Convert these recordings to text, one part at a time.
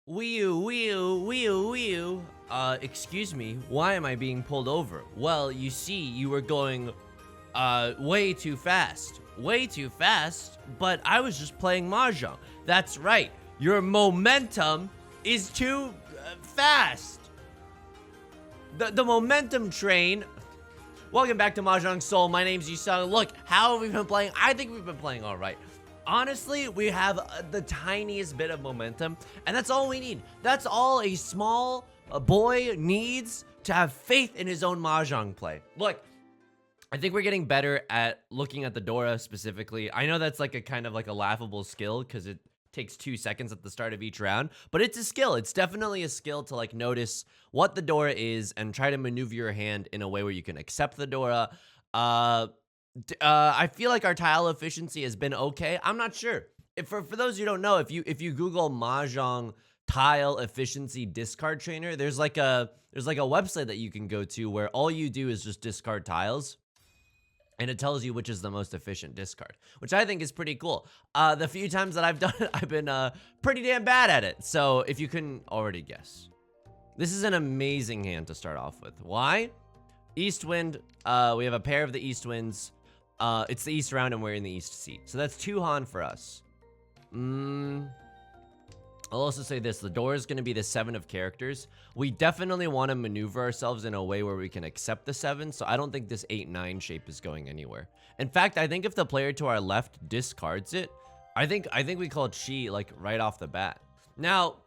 Wee-oo. Excuse me, why am I being pulled over? Well, you see, you were going, way too fast. Way too fast? But I was just playing Mahjong. That's right, your momentum is too fast. The momentum train. Welcome back to Mahjong Soul. My name's Yusong. Look, how have we been playing? I think we've been playing all right. Honestly, we have the tiniest bit of momentum, and that's all we need. That's all a small boy needs to have faith in his own Mahjong play. Look, I think we're getting better at looking at the Dora specifically. I know that's like a kind of like a laughable skill because it takes 2 seconds at the start of each round, but it's a skill. It's definitely a skill to like notice what the Dora is and try to maneuver your hand in a way where you can accept the Dora. I feel like our tile efficiency has been okay. I'm not sure. For those who don't know, if you Google Mahjong tile efficiency discard trainer, there's like a website that you can go to where all you do is just discard tiles. And it tells you which is the most efficient discard, which I think is pretty cool. The few times that I've done it, I've been pretty damn bad at it. So if you couldn't already guess, this is an amazing hand to start off with. Why? East Wind. We have a pair of the East Winds. It's the East round and we're in the East seat. So that's 2 Han for us. I'll also say this, the door is going to be the 7 of characters. We definitely want to maneuver ourselves in a way where we can accept the 7, so I don't think this 8-9 shape is going anywhere. In fact, I think if the player to our left discards it, I think we call Chi like right off the bat. Now,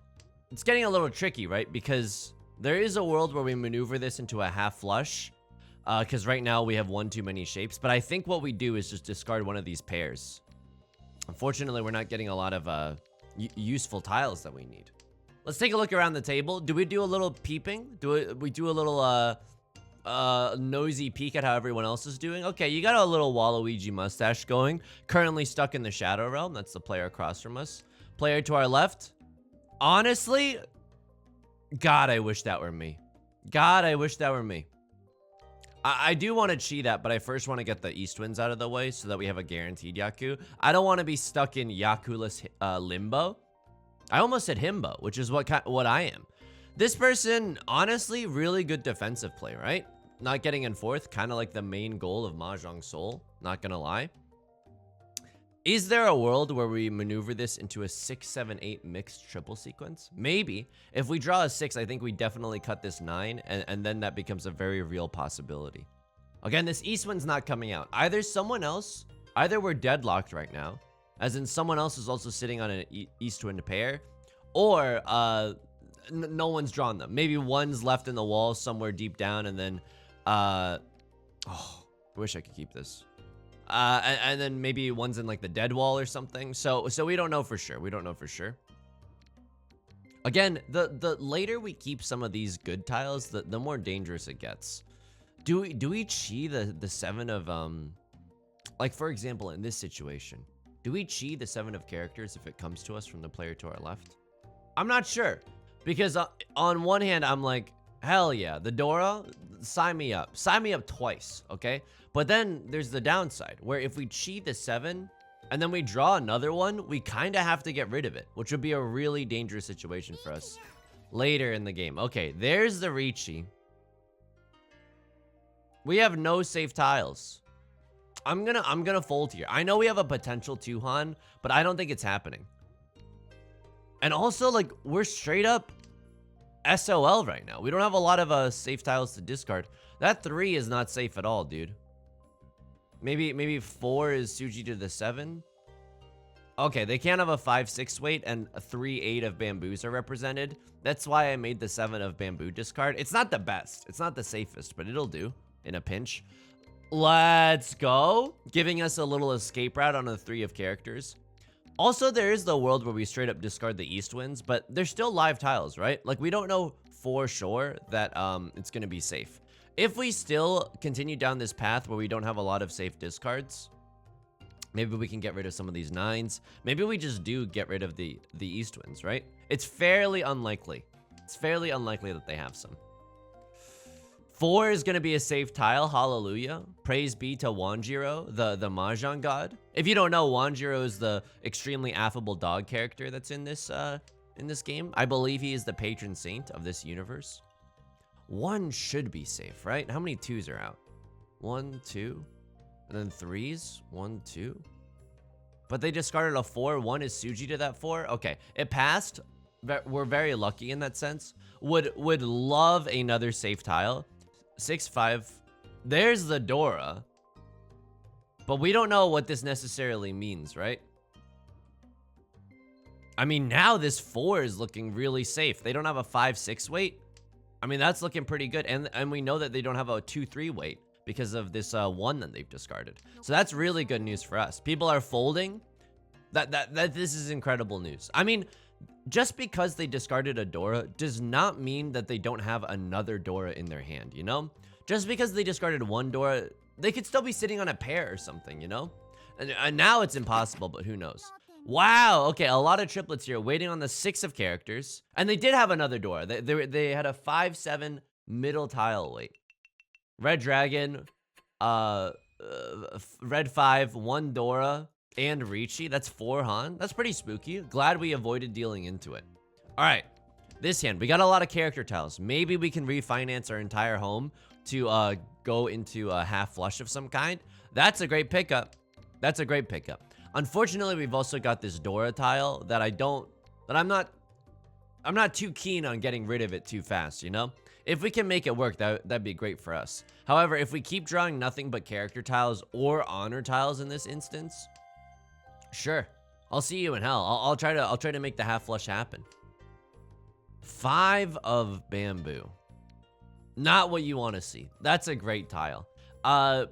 it's getting a little tricky, right? Because there is a world where we maneuver this into a half flush, because right now we have 1 too many shapes, but I think what we do is just discard one of these pairs. Unfortunately, we're not getting a lot of useful tiles that we need. Let's take a look around the table. Do we do a little peeping? Do we do a little nosy peek at how everyone else is doing? Okay, you got a little Waluigi mustache going. Currently stuck in the Shadow Realm. That's the player across from us. Player to our left. Honestly, God, I wish that were me. God, I wish that were me. I do want to cheat that, but I first want to get the East Winds out of the way so that we have a guaranteed Yaku. I don't want to be stuck in Yakuless limbo. I almost said himbo, which is what I am. This person, honestly, really good defensive play, right? Not getting in fourth, kind of like the main goal of Mahjong Soul, not gonna lie. Is there a world where we maneuver this into a 6, 7, 8 mixed triple sequence? Maybe. If we draw a 6, I think we definitely cut this 9, and then that becomes a very real possibility. Again, this East Wind's not coming out. Either we're deadlocked right now, as in someone else is also sitting on an East Wind pair, or no one's drawn them. Maybe one's left in the wall somewhere deep down, and then, oh, I wish I could keep this. And then maybe one's in like the dead wall or something. So we don't know for sure. We don't know for sure. Again, the later we keep some of these good tiles, the more dangerous it gets. Do we chi the 7 of like for example in this situation, do we chi the 7 of characters if it comes to us from the player to our left? I'm not sure, because on one hand I'm like, hell yeah, the Dora, sign me up twice, okay? But then there's the downside, where if we cheat the 7 and then we draw another one, we kind of have to get rid of it, which would be a really dangerous situation for us later in the game. Okay, there's the Riichi. We have no safe tiles. I'm gonna fold here. I know we have a potential 2 Han, but I don't think it's happening. And also, like, we're straight up SOL right now. We don't have a lot of safe tiles to discard. That 3 is not safe at all, dude. Maybe 4 is Suji to the 7. Okay, they can't have a 5-6 weight, and a 3-8 of bamboos are represented. That's why I made the 7 of bamboo discard. It's not the best. It's not the safest, but it'll do in a pinch. Let's go. Giving us a little escape route on a 3 of characters. Also, there is the world where we straight up discard the East Winds, but they're still live tiles, right? Like, we don't know for sure that it's going to be safe. If we still continue down this path where we don't have a lot of safe discards, maybe we can get rid of some of these 9s. Maybe we just do get rid of the East Winds, right? It's fairly unlikely. It's fairly unlikely that they have some. 4 is going to be a safe tile. Hallelujah. Praise be to Wanjiro, the Mahjong god. If you don't know, Wanjiro is the extremely affable dog character that's in this in this game. I believe he is the patron saint of this universe. 1 should be safe, right? How many 2s are out? 1, 2, and then 3s. 1, 2. But they discarded a 4. 1 is Suji to that 4. Okay, it passed. We're very lucky in that sense. Would love another safe tile. 6, 5. There's the Dora. But we don't know what this necessarily means, right? I mean, now this 4 is looking really safe. They don't have a 5, 6 weight. I mean, that's looking pretty good. And we know that they don't have a 2, 3 weight because of this 1 that they've discarded. So that's really good news for us. People are folding. This is incredible news. I mean, just because they discarded a Dora does not mean that they don't have another Dora in their hand, you know? Just because they discarded 1 Dora, they could still be sitting on a pair or something, you know? And now it's impossible, but who knows? Wow, okay, a lot of triplets here, waiting on the 6 of characters. And they did have another Dora. They had a 5, 7 middle tile weight. Red Dragon, Red 5, 1 Dora, and Riichi. That's 4 Han. That's pretty spooky. Glad we avoided dealing into it. All right, this hand, we got a lot of character tiles. Maybe we can refinance our entire home to go into a half flush of some kind. That's a great pickup. That's a great pickup. Unfortunately, we've also got this Dora tile that I'm not too keen on getting rid of it too fast, you know? If we can make it work, that'd be great for us. However, if we keep drawing nothing but character tiles or honor tiles in this instance, sure, I'll see you in hell. I'll try to make the half flush happen. 5 of bamboo. Not what you want to see. That's a great tile.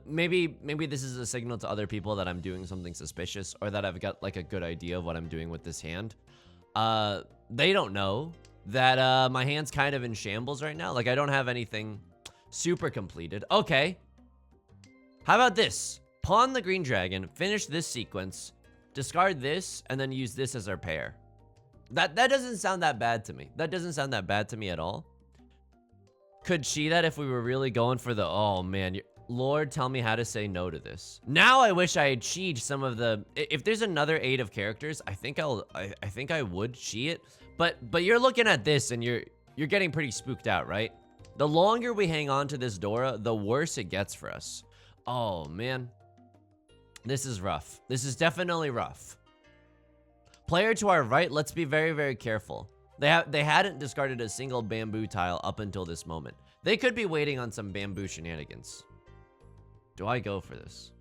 Maybe this is a signal to other people that I'm doing something suspicious or that I've got like a good idea of what I'm doing with this hand. They don't know that my hand's kind of in shambles right now. Like I don't have anything super completed. Okay. How about this? Pawn the green dragon, finish this sequence, discard this, and then use this as our pair. That doesn't sound that bad to me. That doesn't sound that bad to me at all. Could she that if we were really going for the, oh man, Lord, tell me how to say no to this. Now I wish I had cheated some of the, if there's another 8 of characters, I think I would cheat it. But you're looking at this and you're getting pretty spooked out, right? The longer we hang on to this Dora, the worse it gets for us. Oh man. This is rough. This is definitely rough. Player to our right, let's be very, very careful. They hadn't discarded a single bamboo tile up until this moment. They could be waiting on some bamboo shenanigans. Do I go for this?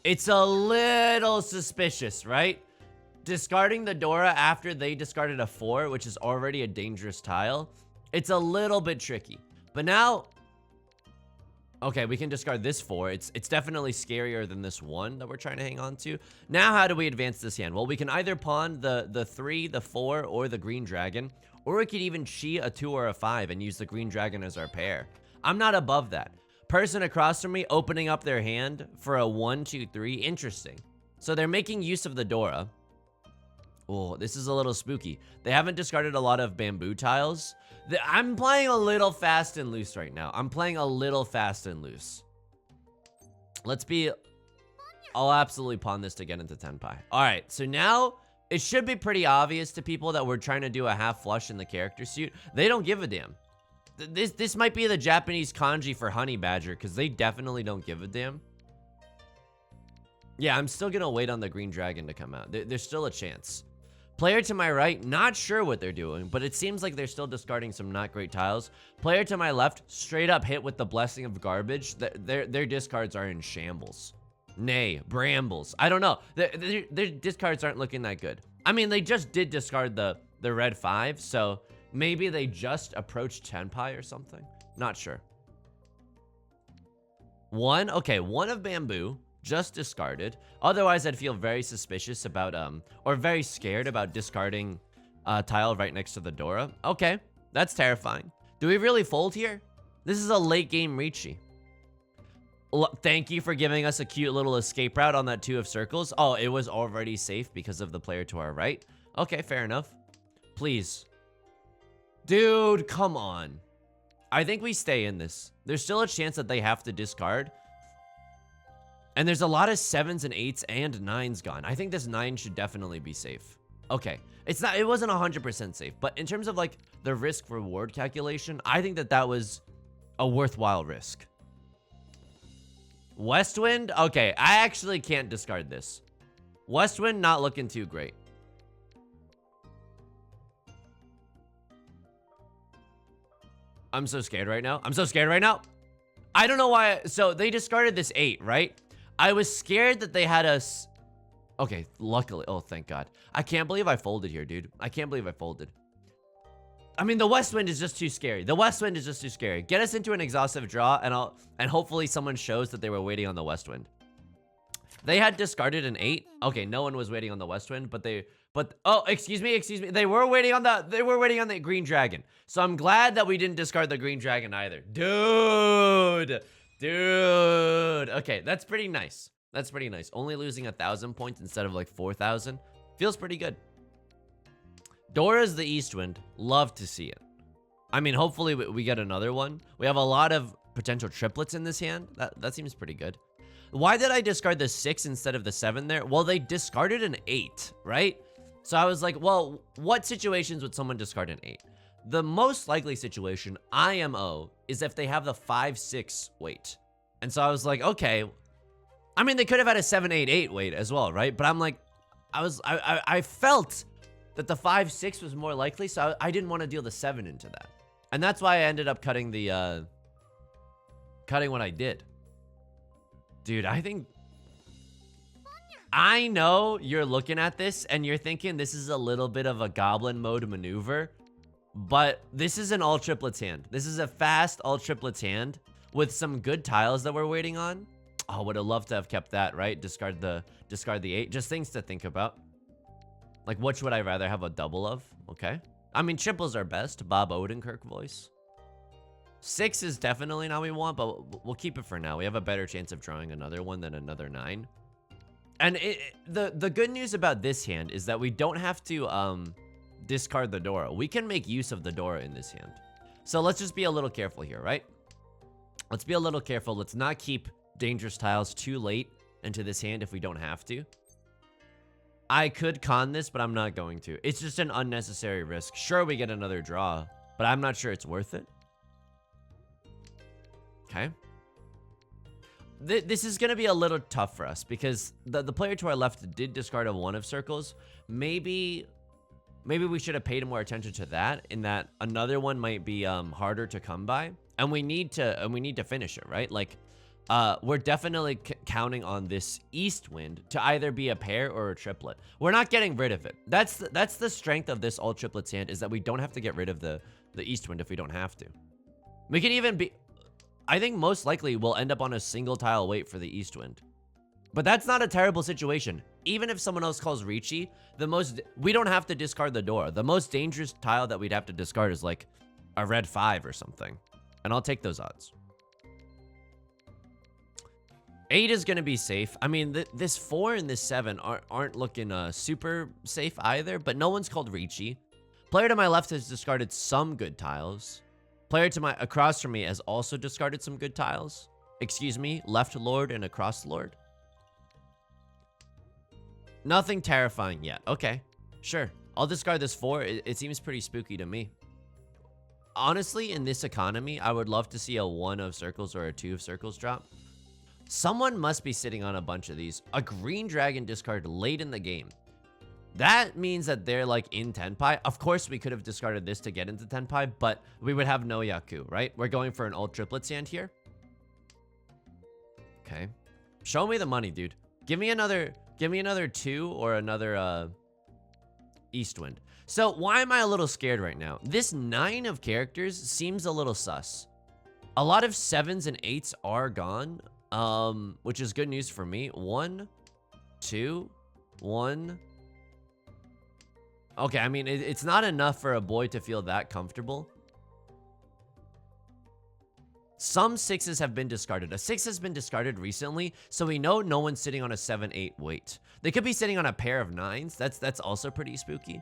It's a little suspicious, right? Discarding the Dora after they discarded a 4, which is already a dangerous tile. It's a little bit tricky. But now, okay, we can discard this 4. It's definitely scarier than this 1 that we're trying to hang on to. Now, how do we advance this hand? Well, we can either pawn the 3, the 4, or the green dragon. Or we could even chi a 2 or a 5 and use the green dragon as our pair. I'm not above that. Person across from me opening up their hand for a 1, 2, 3. Interesting. So they're making use of the Dora. Oh, this is a little spooky. They haven't discarded a lot of bamboo tiles. I'm playing a little fast and loose right now. I'm playing a little fast and loose. I'll absolutely pawn this to get into Tenpai. All right, so now it should be pretty obvious to people that we're trying to do a half flush in the character suit. They don't give a damn. This might be the Japanese kanji for honey badger because they definitely don't give a damn. Yeah, I'm still gonna wait on the green dragon to come out. There's still a chance. Player to my right, not sure what they're doing, but it seems like they're still discarding some not great tiles. Player to my left, straight up hit with the blessing of garbage. Their discards are in shambles. Nay, brambles. I don't know. Their discards aren't looking that good. I mean, they just did discard the red 5, so maybe they just approached Tenpai or something. Not sure. 1, okay, 1 of bamboo. Just discarded. Otherwise, I'd feel very suspicious about, or very scared about discarding a tile right next to the Dora. Okay, that's terrifying. Do we really fold here? This is a late game Riichi. Thank you for giving us a cute little escape route on that 2 of circles. Oh, it was already safe because of the player to our right. Okay, fair enough. Please. Dude, come on. I think we stay in this. There's still a chance that they have to discard. And there's a lot of 7s and 8s and 9s gone. I think this 9 should definitely be safe. Okay. It wasn't 100% safe, but in terms of like the risk reward calculation, I think that was a worthwhile risk. Westwind? Okay, I actually can't discard this. Westwind not looking too great. I'm so scared right now. I'm so scared right now. I don't know why. So they discarded this 8, right? I was scared that they had us. Okay, luckily. Oh, thank God. I can't believe I folded here, dude. I can't believe I folded. I mean, the Westwind is just too scary. The Westwind is just too scary. Get us into an exhaustive draw, and hopefully someone shows that they were waiting on the Westwind. They had discarded an 8. Okay, no one was waiting on the Westwind, oh, excuse me. They were waiting on the Green Dragon. So I'm glad that we didn't discard the Green Dragon either. Dude. Okay, that's pretty nice. That's pretty nice. Only losing 1,000 points instead of like 4,000 feels pretty good. Dora's the Eastwind. Love to see it. I mean, hopefully we get another one. We have a lot of potential triplets in this hand. That seems pretty good. Why did I discard the 6 instead of the 7 there? Well, they discarded an 8, right? So I was like, well, what situations would someone discard an 8? The most likely situation, IMO, is if they have the 5-6 weight. And so I was like, okay. I mean, they could have had a 7-8-8 weight as well, right? But I'm like, I felt that the 5-6 was more likely, so I didn't want to deal the 7 into that. And that's why I ended up cutting the, cutting what I did. Dude, I know you're looking at this and you're thinking this is a little bit of a goblin mode maneuver, but this is an all triplets hand. This is a fast all triplets hand with some good tiles that we're waiting on. Oh, would have loved to have kept that, right? Discard the 8. Just things to think about. Like, which would I rather have a double of? Okay. I mean, triples are best. Bob Odenkirk voice. 6 is definitely not what we want, but we'll keep it for now. We have a better chance of drawing another one than another 9. And the good news about this hand is that we don't have to discard the Dora. We can make use of the Dora in this hand. So let's just be a little careful here, right? Let's be a little careful. Let's not keep dangerous tiles too late into this hand if we don't have to. I could con this, but I'm not going to. It's just an unnecessary risk. Sure, we get another draw, but I'm not sure it's worth it. Okay. This is going to be a little tough for us because the player to our left did discard a 1 of circles. Maybe we should have paid more attention to that, in that another one might be harder to come by, and we need to finish it, right? Like, we're definitely counting on this Eastwind to either be a pair or a triplet. We're not getting rid of it. That's the strength of this all triplets hand, is that we don't have to get rid of the Eastwind if we don't have to. We can even be, I think most likely we'll end up on a single tile wait for the Eastwind. But that's not a terrible situation. Even if someone else calls Riichi, we don't have to discard the Dora. The most dangerous tile that we'd have to discard is like a red 5 or something. And I'll take those odds. 8 is going to be safe. I mean, this 4 and this 7 aren't looking super safe either, but no one's called Riichi. Player to my left has discarded some good tiles. Player to my across from me has also discarded some good tiles. Excuse me, left lord and across lord. Nothing terrifying yet. Okay, sure. I'll discard this 4. It seems pretty spooky to me. Honestly, in this economy, I would love to see a 1 of circles or a 2 of circles drop. Someone must be sitting on a bunch of these. A green dragon discard late in the game. That means that they're like in Tenpai. Of course, we could have discarded this to get into Tenpai, but we would have no Yaku, right? We're going for an old triplet stand here. Okay. Show me the money, dude. Give me another 2 or another Eastwind. So why am I a little scared right now? This 9 of characters seems a little sus. A lot of 7s and 8s are gone, which is good news for me. 1, 2, 1. Okay, I mean, it's not enough for a boy to feel that comfortable. Some 6s have been discarded. A 6 has been discarded recently, so we know no one's sitting on a 7-8 weight. They could be sitting on a pair of 9s. That's also pretty spooky.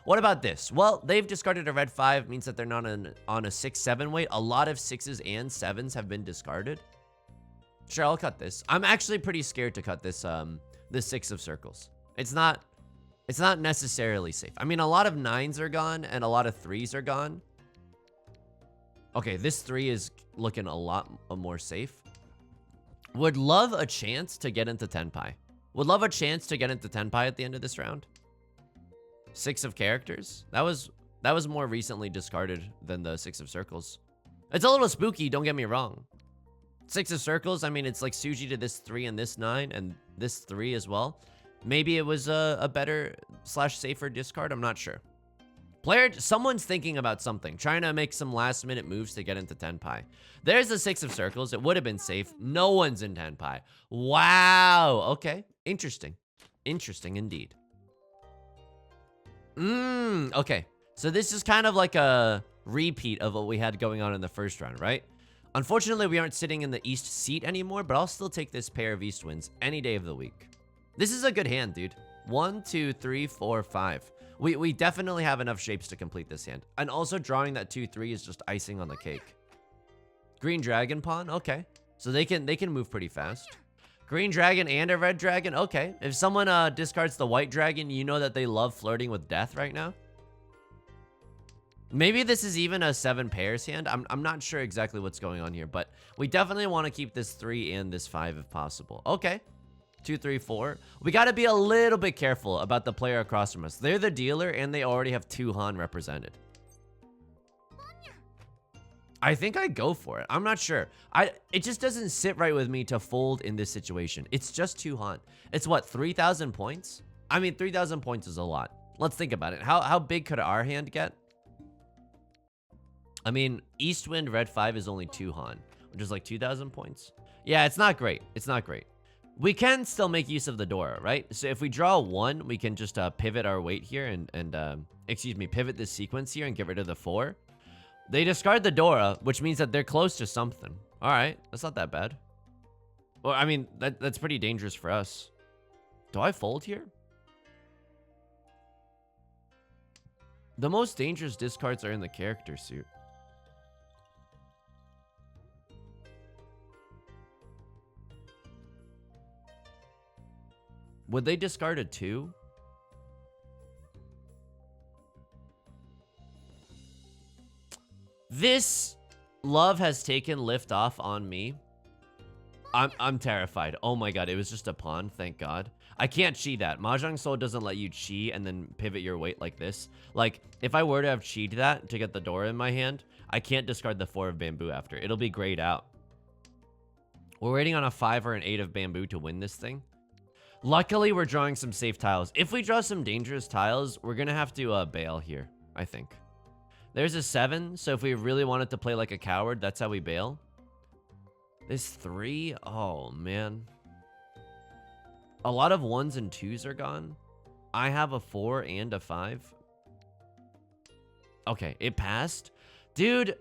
What about this? Well, they've discarded a red 5, means that they're not on a 6-7 weight. A lot of 6s and 7s have been discarded. Sure, I'll cut this. I'm actually pretty scared to cut this, this 6 of circles. It's not necessarily safe. I mean, a lot of 9s are gone and a lot of 3s are gone. Okay, this 3 is looking a lot more safe. Would love a chance to get into Tenpai. Would love a chance to get into Tenpai at the end of this round. 6 of characters. That was more recently discarded than the 6 of circles. It's a little spooky, don't get me wrong. 6 of circles, I mean, it's like Suji to this 3 and this 9 and this 3 as well. Maybe it was a better / safer discard, I'm not sure. Someone's thinking about something, trying to make some last minute moves to get into Tenpai. There's the 6 of circles. It would have been safe. No one's in Tenpai. Wow. Okay. Interesting. Interesting indeed. Okay. So this is kind of like a repeat of what we had going on in the first round, right? Unfortunately, we aren't sitting in the east seat anymore, but I'll still take this pair of east wins any day of the week. This is a good hand, dude. 1, 2, 3, 4, 5. We definitely have enough shapes to complete this hand. And also drawing that 2-3 is just icing on the cake. Green dragon pawn, okay. So they can move pretty fast. Green dragon and a red dragon, okay. If someone discards the white dragon, you know that they love flirting with death right now. Maybe this is even a 7 pairs hand. I'm not sure exactly what's going on here, but we definitely want to keep this 3 and this 5 if possible. Okay. 2, 3, 4. We got to be a little bit careful about the player across from us. They're the dealer, and they already have 2 Han represented. I think I go for it. I'm not sure. It just doesn't sit right with me to fold in this situation. It's just 2 Han. It's what, 3,000 points? I mean, 3,000 points is a lot. Let's think about it. How big could our hand get? I mean, East Wind Red 5 is only 2 Han, which is like 2,000 points. Yeah, it's not great. It's not great. We can still make use of the Dora, right? So if we draw 1, we can just pivot our weight here and excuse me, pivot this sequence here and get rid of the 4. They discard the Dora, which means that they're close to something. All right, that's not that bad. Well, I mean, that's pretty dangerous for us. Do I fold here? The most dangerous discards are in the character suit. Would they discard a 2? This love has taken lift off on me. I'm terrified. Oh my god, it was just a pawn, thank god. I can't chi that. Mahjong Soul doesn't let you chi and then pivot your weight like this. Like, if I were to have chi'd that to get the Dora in my hand, I can't discard the 4 of bamboo after. It'll be grayed out. We're waiting on a 5 or an 8 of bamboo to win this thing. Luckily, we're drawing some safe tiles. If we draw some dangerous tiles, we're going to have to bail here, I think. There's a 7, so if we really wanted to play like a coward, that's how we bail. This 3, oh man. A lot of 1s and 2s are gone. I have a 4 and a 5. Okay, it passed. Dude,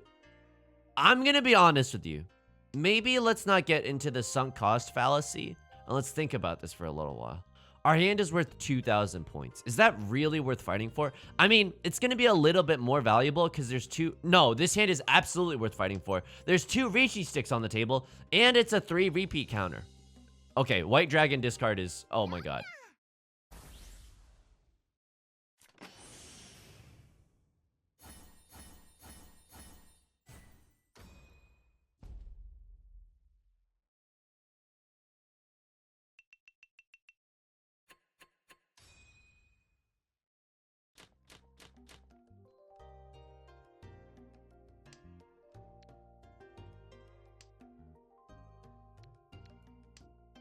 I'm going to be honest with you. Maybe let's not get into the sunk cost fallacy. And let's think about this for a little while. Our hand is worth 2,000 points. Is that really worth fighting for? I mean, it's going to be a little bit more valuable because there's 2... No, this hand is absolutely worth fighting for. There's 2 Riichi sticks on the table, and it's a 3 repeat counter. Okay, white dragon discard is... Oh my god.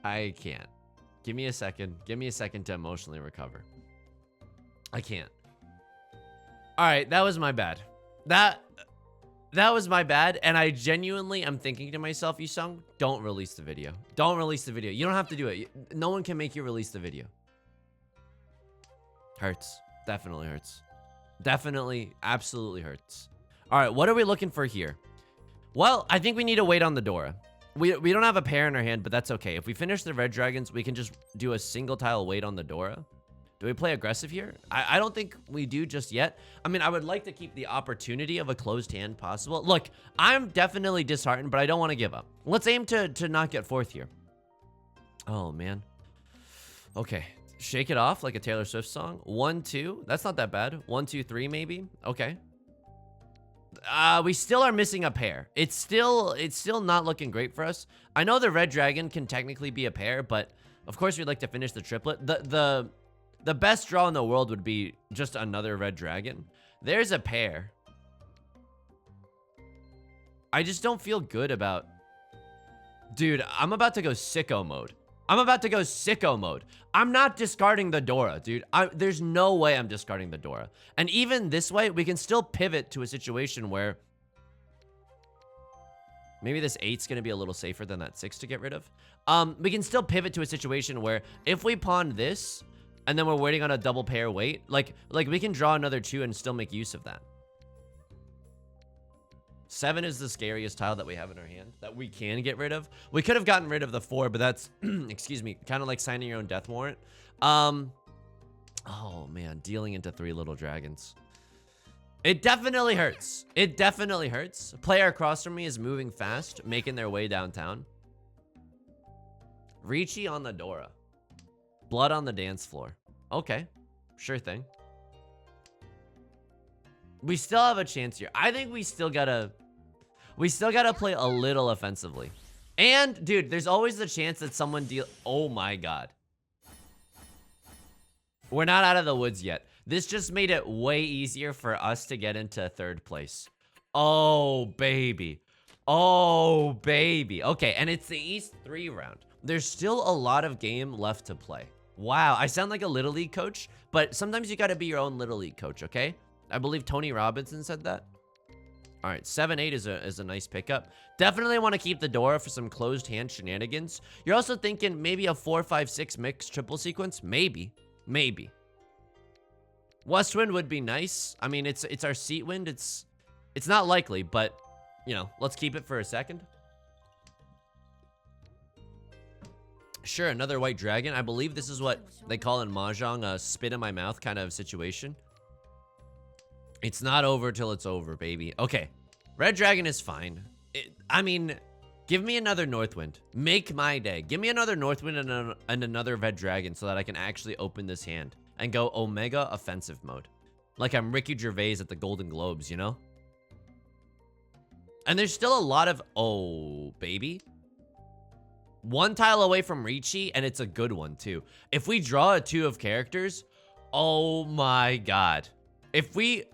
I can't. Give me a second. Give me a second to emotionally recover. I can't. All right, that was my bad. That was my bad, and I genuinely am thinking to myself, Yusong, don't release the video. Don't release the video. You don't have to do it. No one can make you release the video. Hurts. Definitely hurts. Definitely, absolutely hurts. All right, what are we looking for here? Well, I think we need to wait on the Dora. We don't have a pair in our hand, but that's okay. If we finish the red dragons, we can just do a single tile wait on the Dora. Do we play aggressive here? I don't think we do just yet. I mean, I would like to keep the opportunity of a closed hand possible. Look, I'm definitely disheartened, but I don't want to give up. Let's aim to not get fourth here. Oh, man. Okay. Shake it off like a Taylor Swift song. 1, 2. That's not that bad. 1, 2, 3, maybe. Okay. We still are missing a pair. It's still not looking great for us. I know the red dragon can technically be a pair, but of course we'd like to finish the triplet. The best draw in the world would be just another red dragon. There's a pair. I just don't feel good about... Dude, I'm about to go sicko mode. I'm not discarding the Dora, dude. There's no way I'm discarding the Dora. And even this way, we can still pivot to a situation where maybe this 8's gonna be a little safer than that 6 to get rid of. We can still pivot to a situation where if we pawn this and then we're waiting on a double pair wait, like we can draw another 2 and still make use of that. 7 is the scariest tile that we have in our hand that we can get rid of. We could have gotten rid of the 4, but that's, excuse me, kind of like signing your own death warrant. Oh man, dealing into 3 little dragons. It definitely hurts. It definitely hurts. Player across from me is moving fast, making their way downtown. Riichi on the Dora. Blood on the dance floor. Okay, sure thing. We still have a chance here. I think we still gotta play a little offensively. And, dude, there's always the chance that someone oh my god. We're not out of the woods yet. This just made it way easier for us to get into 3rd place. Oh, baby. Oh, baby. Okay, and it's the East 3 round. There's still a lot of game left to play. Wow, I sound like a Little League coach, but sometimes you gotta be your own Little League coach, okay? I believe Tony Robinson said that. All right, 7-8 is a nice pickup. Definitely want to keep the Dora for some closed hand shenanigans. You're also thinking maybe a 4-5-6 mix triple sequence? Maybe. West wind would be nice. I mean, it's our seat wind. It's not likely, but, you know, let's keep it for a second. Sure, another white dragon. I believe this is what they call in Mahjong a spit in my mouth kind of situation. It's not over till it's over, baby. Okay, red dragon is fine. I mean, give me another Northwind. Make my day. Give me another Northwind and another red dragon so that I can actually open this hand and go Omega offensive mode. Like I'm Ricky Gervais at the Golden Globes, you know? And there's still a lot of... Oh, baby. 1 tile away from Riichi, and it's a good one, too. If we draw a 2 of characters... Oh, my God. If we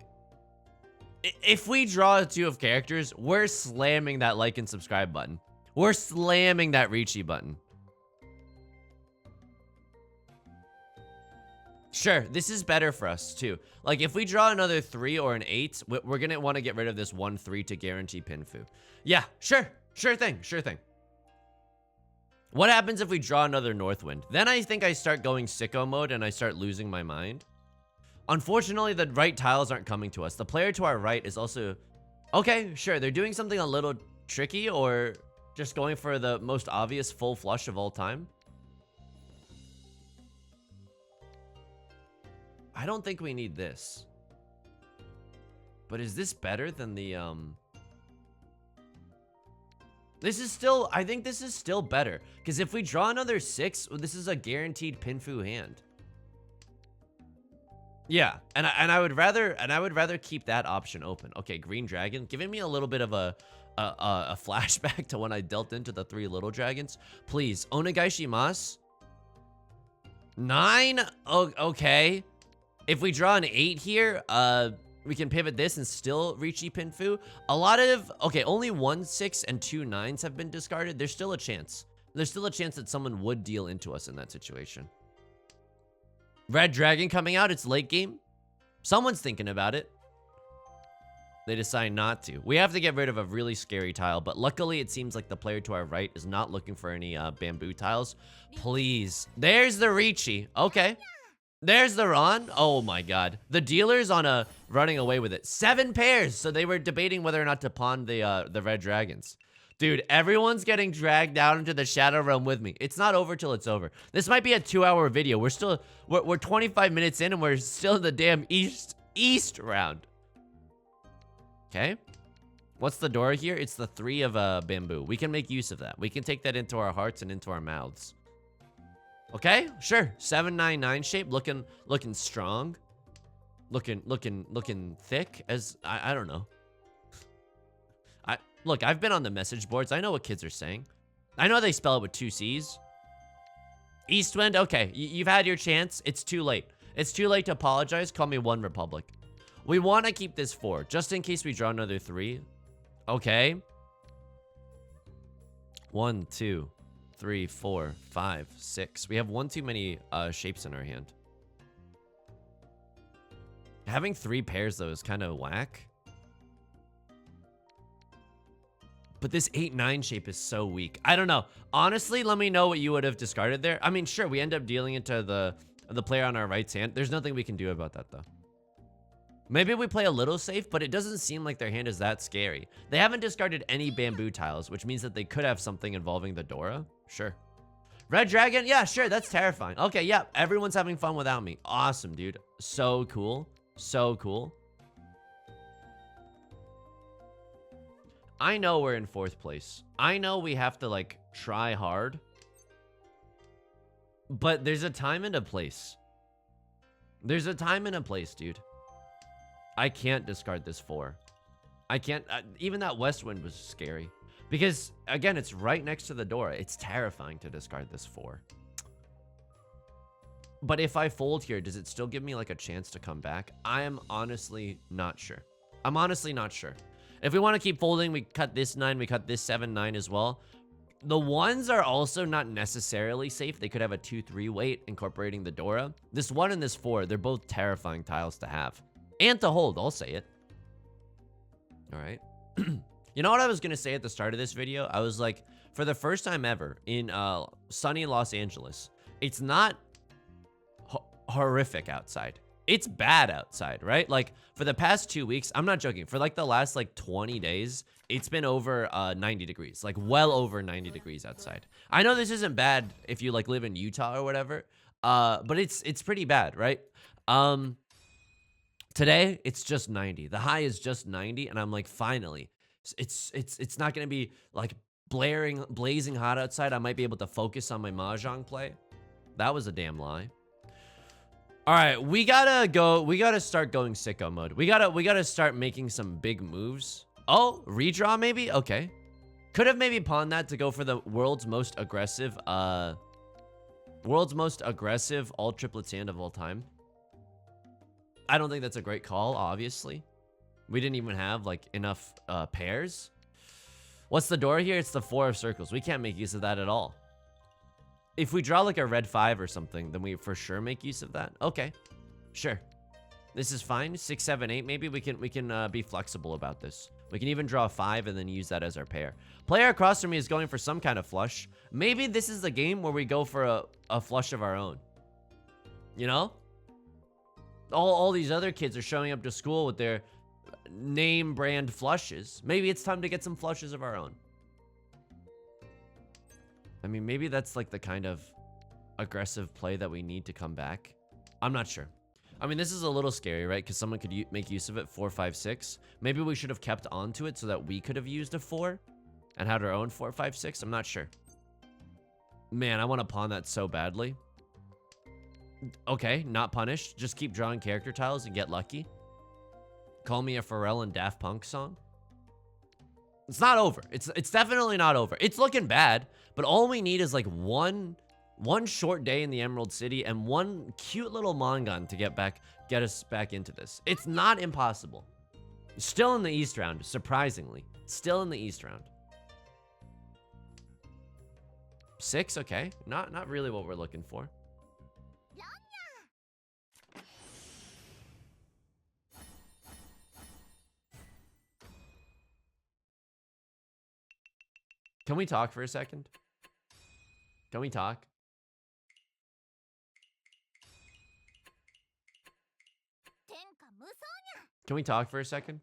draw a 2 of characters, we're slamming that like and subscribe button. We're slamming that Riichi button. Sure, this is better for us, too. Like, if we draw another 3 or an 8, we're gonna want to get rid of this 1-3 to guarantee pinfu. Yeah, sure. Sure thing. What happens if we draw another Northwind? Then I think I start going sicko mode and I start losing my mind. Unfortunately, the right tiles aren't coming to us. The player to our right is also... Okay, sure, they're doing something a little tricky or just going for the most obvious full flush of all time. I don't think we need this. But is this better than the, This is still... I think this is still better. Because if we draw another 6, this is a guaranteed pinfu hand. Yeah, and I would rather keep that option open. Okay, green dragon, giving me a little bit of a flashback to when I dealt into the 3 little dragons. Please, onegaishimasu. 9. Oh, okay. If we draw an 8 here, we can pivot this and still Riichi pinfu. A lot of... Okay, only 1 6 and 2 9s have been discarded. There's still a chance. There's still a chance that someone would deal into us in that situation. Red dragon coming out. It's late game. Someone's thinking about it. They decide not to. We have to get rid of a really scary tile, but luckily it seems like the player to our right is not looking for any bamboo tiles. Please. There's the Riichi. Okay. There's the Ron. Oh my god. The dealer's on a running away with it. 7 pairs. So they were debating whether or not to pawn the red dragons. Dude, everyone's getting dragged down into the Shadow Realm with me. It's not over till it's over. This might be a 2-hour video. We're 25 minutes in and we're still in the damn east round. Okay. What's the door here? It's the 3 of bamboo. We can make use of that. We can take that into our hearts and into our mouths. Okay, sure. 799 shape, looking strong. Looking thick as I don't know. Look, I've been on the message boards. I know what kids are saying. I know they spell it with 2 C's. Eastwind, okay. You've had your chance. It's too late. It's too late to apologize. Call me One Republic. We want to keep this 4, just in case we draw another 3. Okay. 1, 2, 3, 4, 5, 6. We have one too many shapes in our hand. Having 3 pairs, though, is kind of whack. But this 8-9 shape is so weak. I don't know. Honestly, let me know what you would have discarded there. I mean, sure, we end up dealing it to the player on our right hand. There's nothing we can do about that, though. Maybe we play a little safe, but it doesn't seem like their hand is that scary. They haven't discarded any bamboo tiles, which means that they could have something involving the Dora. Sure. Red Dragon? Yeah, sure. That's terrifying. Okay, yeah. Everyone's having fun without me. Awesome, dude. So cool. So cool. I know we're in 4th place. I know we have to, like, try hard. But there's a time and a place. There's a time and a place, dude. I can't discard this 4. I can't. Even that West Wind was scary. Because, again, it's right next to the door. It's terrifying to discard this 4. But if I fold here, does it still give me, like, a chance to come back? I am honestly not sure. I'm honestly not sure. If we want to keep folding, we cut this 9, we cut this 7, 9 as well. The 1s are also not necessarily safe. They could have a 2-3 weight incorporating the Dora. This 1 and this 4, they're both terrifying tiles to have. And to hold, I'll say it. All right. You know what I was going to say at the start of this video? I was like, for the first time ever in sunny Los Angeles, it's not horrific outside. It's bad outside, right? Like, for the past 2 weeks, I'm not joking, for like the last like 20 days, it's been over 90 degrees, like well over 90 degrees outside. I know this isn't bad if you like live in Utah or whatever, but it's pretty bad, right? Today, it's just 90. The high is just 90, and I'm like, finally. It's not going to be like blazing hot outside. I might be able to focus on my Mahjong play. That was a damn lie. All right, we gotta start going sicko mode. We gotta start making some big moves. Oh, redraw maybe? Okay. Could have maybe pawned that to go for the world's most aggressive all triplets hand of all time. I don't think that's a great call, obviously. We didn't even have like enough pairs. What's the door here? It's the 4 of circles. We can't make use of that at all. If we draw like a red 5 or something, then we for sure make use of that. Okay, sure. This is fine. 6, 7, 8. Maybe we can be flexible about this. We can even draw a 5 and then use that as our pair. Player across from me is going for some kind of flush. Maybe this is the game where we go for a flush of our own. You know? All these other kids are showing up to school with their name brand flushes. Maybe it's time to get some flushes of our own. I mean, maybe that's like the kind of aggressive play that we need to come back. I'm not sure. I mean, this is a little scary, right? Because someone could make use of it. 4, 5, 6. Maybe we should have kept onto it so that we could have used a 4 and had our own 4, 5, 6. I'm not sure. Man, I want to pawn that so badly. Okay, not punished. Just keep drawing character tiles and get lucky. Call me a Pharrell and Daft Punk song. It's not over. It's definitely not over. It's looking bad, but all we need is like one short day in the Emerald City and one cute little Mongon to get us back into this. It's not impossible. Still in the East round, surprisingly. Still in the East round. 6, okay. Not really what we're looking for. Can we talk for a second? Can we talk? Can we talk for a second?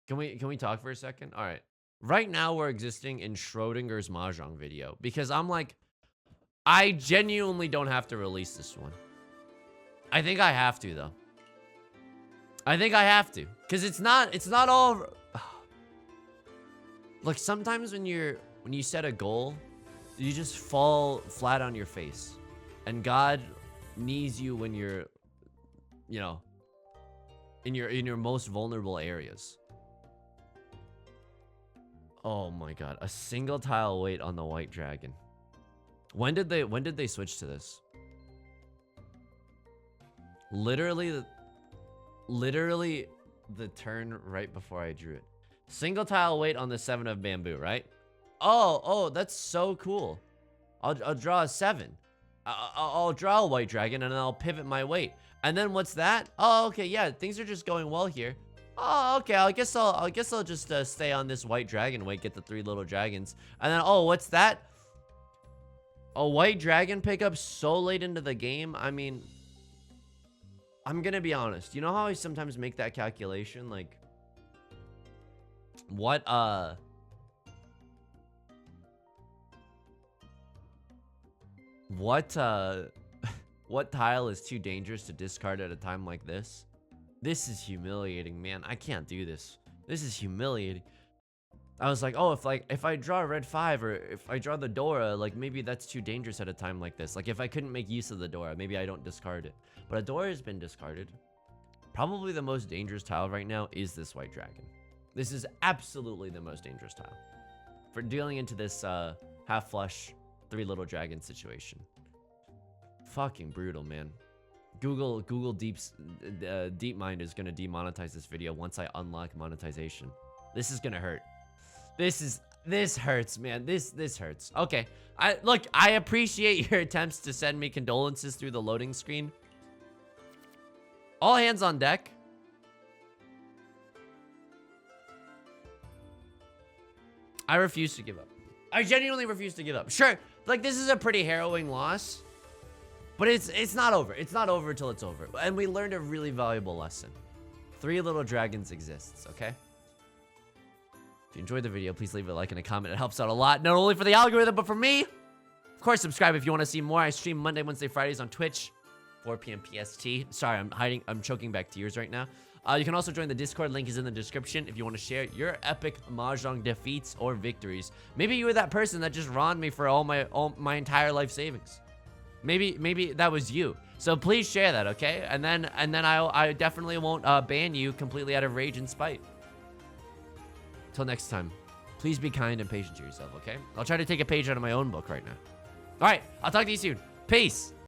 Can we talk for a second? All right. right now we're existing in Schrodinger's Mahjong video because I'm like, I genuinely don't have to release this one. I think I have to though. I think I have to, because it's not all. Look, sometimes when you set a goal, you just fall flat on your face, and God needs you when you're, you know, in your most vulnerable areas. Oh my God, a single tile weight on the white dragon. When did they switch to this? Literally the turn right before I drew it. Single tile weight on the 7 of bamboo, right? Oh, that's so cool. I'll draw a 7. I'll draw a white dragon and then I'll pivot my weight. And then what's that? Oh, okay, yeah, things are just going well here. Oh, okay, I guess I'll just stay on this white dragon weight, get the 3 little dragons. And then, oh, what's that? A white dragon pickup so late into the game? I mean, I'm gonna be honest. You know how I sometimes make that calculation? Like, what tile is too dangerous to discard at a time like this? This is humiliating, man. I can't do this. This is humiliating. I was like, oh, if I draw a red 5 or if I draw the Dora, like maybe that's too dangerous at a time like this. Like if I couldn't make use of the Dora, maybe I don't discard it. But a Dora has been discarded. Probably the most dangerous tile right now is this white dragon. This is absolutely the most dangerous tile for dealing into this half flush 3 little dragon situation. Fucking brutal, man. Google DeepMind is gonna demonetize this video once I unlock monetization. This is gonna hurt. This hurts, man. This hurts. Okay. I appreciate your attempts to send me condolences through the loading screen. All hands on deck. I refuse to give up. I genuinely refuse to give up. Sure, like this is a pretty harrowing loss, but it's not over. It's not over until it's over. And we learned a really valuable lesson. 3 little dragons exists, okay? If you enjoyed the video, please leave a like and a comment. It helps out a lot, not only for the algorithm, but for me. Of course, subscribe if you want to see more. I stream Monday, Wednesday, Fridays on Twitch, 4 p.m. PST. Sorry, I'm choking back tears right now. You can also join the Discord. Link is in the description if you want to share your epic Mahjong defeats or victories. Maybe you were that person that just wronged me for all my entire life savings. Maybe that was you. So please share that, okay? And then I definitely won't ban you completely out of rage and spite. Till next time, please be kind and patient to yourself, okay? I'll try to take a page out of my own book right now. All right, I'll talk to you soon. Peace.